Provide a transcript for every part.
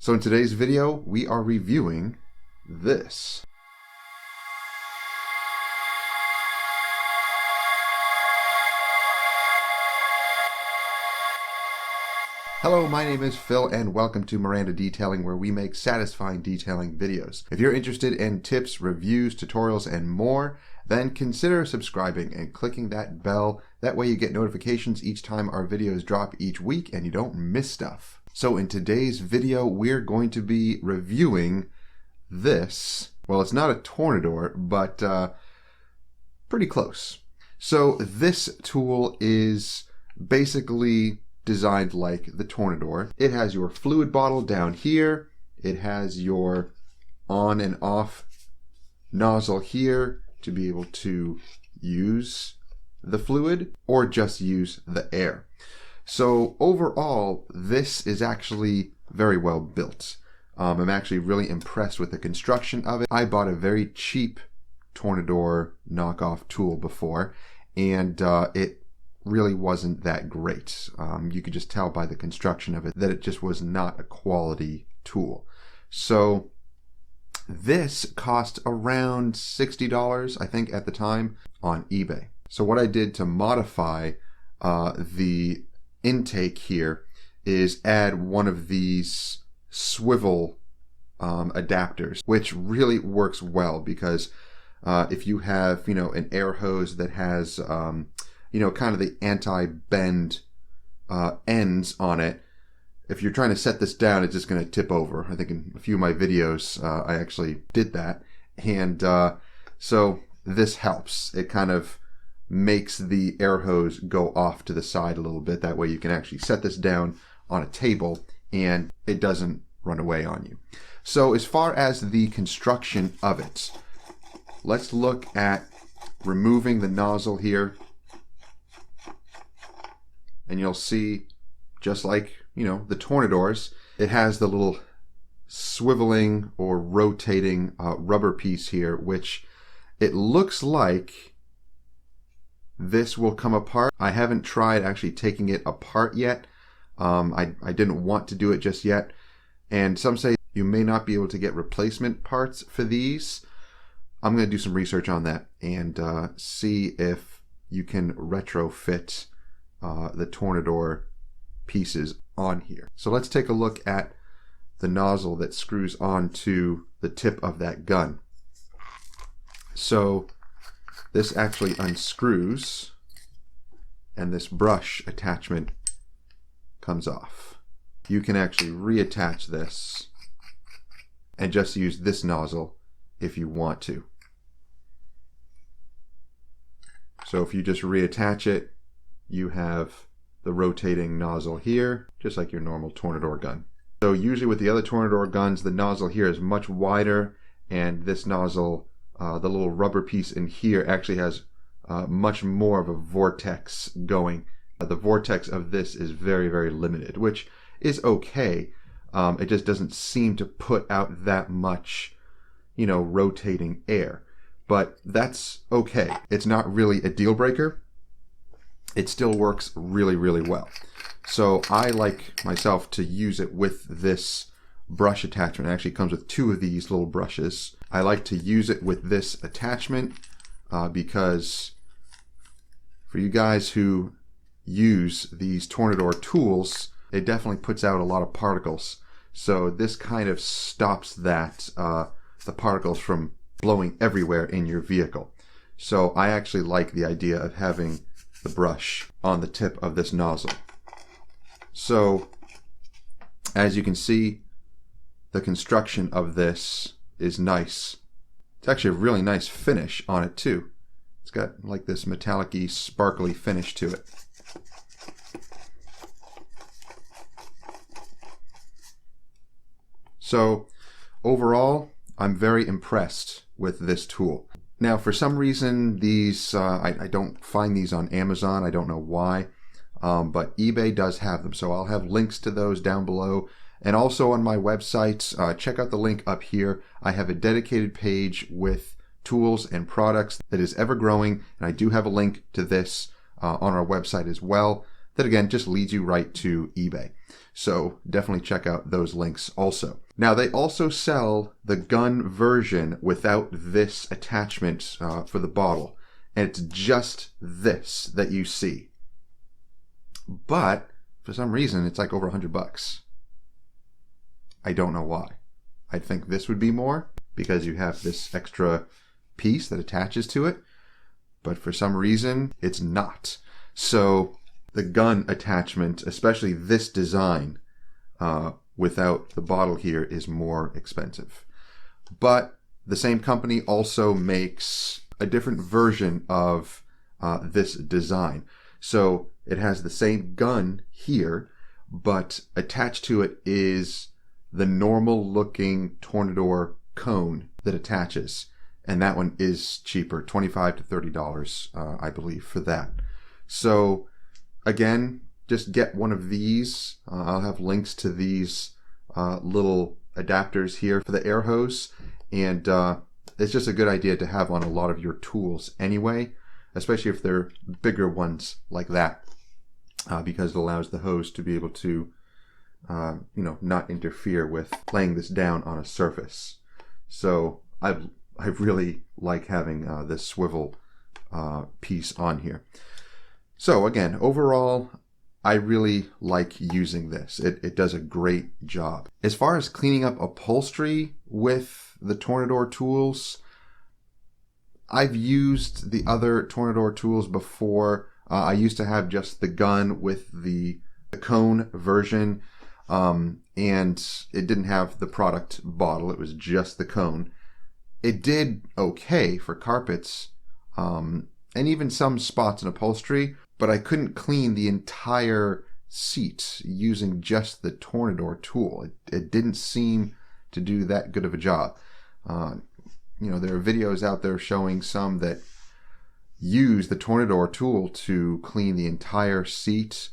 So in today's video, we are reviewing this. Hello, my name is Phil and welcome to Miranda Detailing, where we make satisfying detailing videos. If you're interested in tips, reviews, tutorials, and more, then consider subscribing and clicking that bell. That way you get notifications each time our videos drop each week and you don't miss stuff. So in today's video, we're going to be reviewing this. Well, it's not a Tornador, but pretty close. So this tool is basically designed like the Tornador. It has your fluid bottle down here. It has your on and off nozzle here to be able to use the fluid or just use the air. So overall, this is actually very well built. I'm actually really impressed with the construction of it. I bought a very cheap Tornador knockoff tool before, and it really wasn't that great. You could just tell by the construction of it that it just was not a quality tool. So this cost around $60, I think, at the time on eBay. So what I did to modify the intake here is add one of these swivel adapters, which really works well because if you have, an air hose that has kind of the anti-bend ends on it, if you're trying to set this down, it's just going to tip over. I think in a few of my videos, I actually did that. And so this helps. It kind of makes the air hose go off to the side a little bit. That way you can actually set this down on a table and it doesn't run away on you. So as far as the construction of it, let's look at removing the nozzle here. And you'll see, just like, the Tornadors, it has the little swiveling or rotating rubber piece here, which it looks like this will come apart. I haven't tried actually taking it apart yet. I didn't want to do it just yet. And some say you may not be able to get replacement parts for these. I'm going to do some research on that and see if you can retrofit the Tornador pieces on here. So let's take a look at the nozzle that screws onto the tip of that gun. So this actually unscrews and this brush attachment comes off. You can actually reattach this and just use this nozzle if you want to. So if you just reattach it, you have the rotating nozzle here, just like your normal Tornador gun. So usually with the other Tornador guns, the nozzle here is much wider, and this nozzle, the little rubber piece in here, actually has much more of a vortex going. The vortex of this is very, very limited, which is okay. It just doesn't seem to put out that much, rotating air. But that's okay. It's not really a deal breaker. It still works really, really well. So I like myself to use it with this brush attachment. It actually comes with two of these little brushes. I like to use it with this attachment because for you guys who use these Tornador tools, it definitely puts out a lot of particles. So this kind of stops that, the particles from blowing everywhere in your vehicle. So I actually like the idea of having the brush on the tip of this nozzle. So as you can see, the construction of this is nice. It's actually a really nice finish on it too. It's got like this metallic-y, sparkly finish to it. So overall, I'm very impressed with this tool. Now, for some reason, these I don't find these on Amazon. I don't know why, but eBay does have them. So I'll have links to those down below. And also on my website, check out the link up here. I have a dedicated page with tools and products that is ever growing. And I do have a link to this on our website as well. that again just leads you right to eBay. So definitely check out those links also. Now they also sell the gun version without this attachment for the bottle. And it's just this that you see. But for some reason, it's like over $100. I don't know why. I think this would be more because you have this extra piece that attaches to it. But for some reason, it's not. So the gun attachment, especially this design, without the bottle here, is more expensive. But the same company also makes a different version of this design. So it has the same gun here, but attached to it is the normal looking Tornador cone that attaches. And that one is cheaper, $25 to $30, I believe, for that. So again, just get one of these. I'll have links to these little adapters here for the air hose. And it's just a good idea to have on a lot of your tools anyway, especially if they're bigger ones like that, because it allows the hose to be able to, not interfere with laying this down on a surface. So I really like having this swivel piece on here. So again, overall, I really like using this. It does a great job. As far as cleaning up upholstery with the Tornador tools, I've used the other Tornador tools before. I used to have just the gun with the cone version, and it didn't have the product bottle. It was just the cone. It did okay for carpets, and even some spots in upholstery, but I couldn't clean the entire seat using just the Tornador tool. It didn't seem to do that good of a job. There are videos out there showing some that use the Tornador tool to clean the entire seat.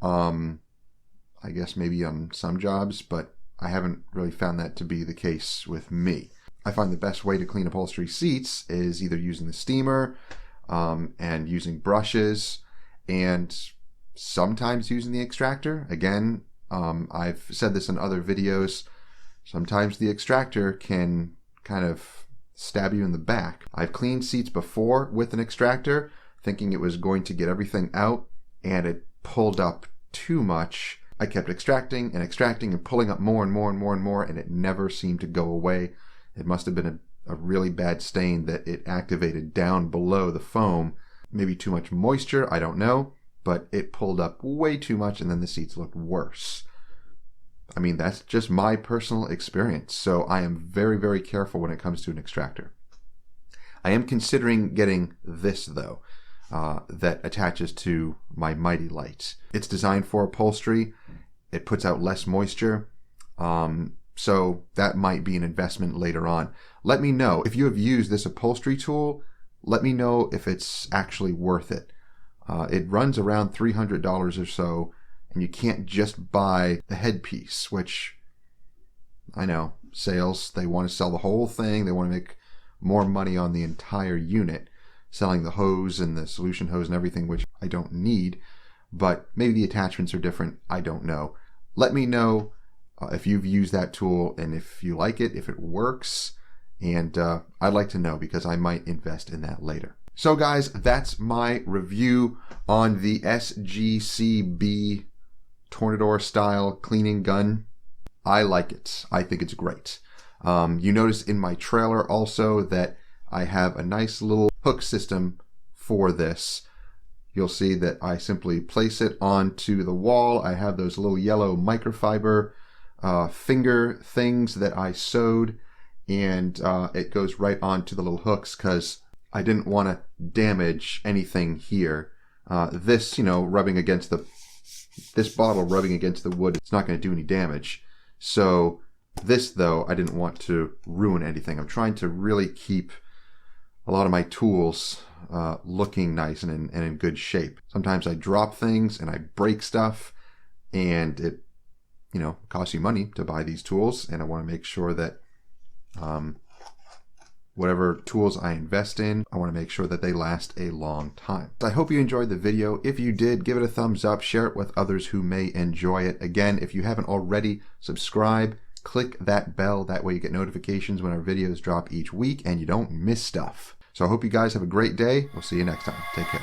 I guess maybe on some jobs, but I haven't really found that to be the case with me. I find the best way to clean upholstery seats is either using the steamer and using brushes, and sometimes using the extractor. Again, I've said this in other videos. Sometimes the extractor can kind of stab you in the back. I've cleaned seats before with an extractor, thinking it was going to get everything out, and it pulled up too much. I kept extracting and pulling up more and more and more and more, and it never seemed to go away. It must have been a really bad stain that it activated down below the foam. Maybe too much moisture, I don't know, but it pulled up way too much, and then the seats looked worse. I mean, that's just my personal experience, so I am very, very careful when it comes to an extractor. I am considering getting this, though, that attaches to my Mighty Light. It's designed for upholstery. It puts out less moisture, so that might be an investment later on. Let me know if you have used this upholstery tool. Let me know if it's actually worth it. It runs around $300 or so, and you can't just buy the headpiece, which I know, sales, they want to sell the whole thing. They want to make more money on the entire unit, selling the hose and the solution hose and everything, which I don't need, but maybe the attachments are different. I don't know. Let me know if you've used that tool and if you like it, if it works, and I'd like to know because I might invest in that later. So guys, that's my review on the SGCB Tornador style cleaning gun. I like it. I think it's great. You notice in my trailer also that I have a nice little hook system for this. You'll see that I simply place it onto the wall. I have those little yellow microfiber finger things that I sewed, and it goes right onto the little hooks because I didn't want to damage anything here. This, rubbing against this bottle rubbing against the wood, it's not going to do any damage. So this, though, I didn't want to ruin anything. I'm trying to really keep a lot of my tools looking nice and in good shape. Sometimes I drop things and I break stuff, and it, costs you money to buy these tools, and I want to make sure that whatever tools I invest in, I want to make sure that they last a long time. I hope you enjoyed the video. If you did, give it a thumbs up, share it with others who may enjoy it. Again, if you haven't already, subscribe, click that bell. That way you get notifications when our videos drop each week and you don't miss stuff. So I hope you guys have a great day. We'll see you next time. Take care.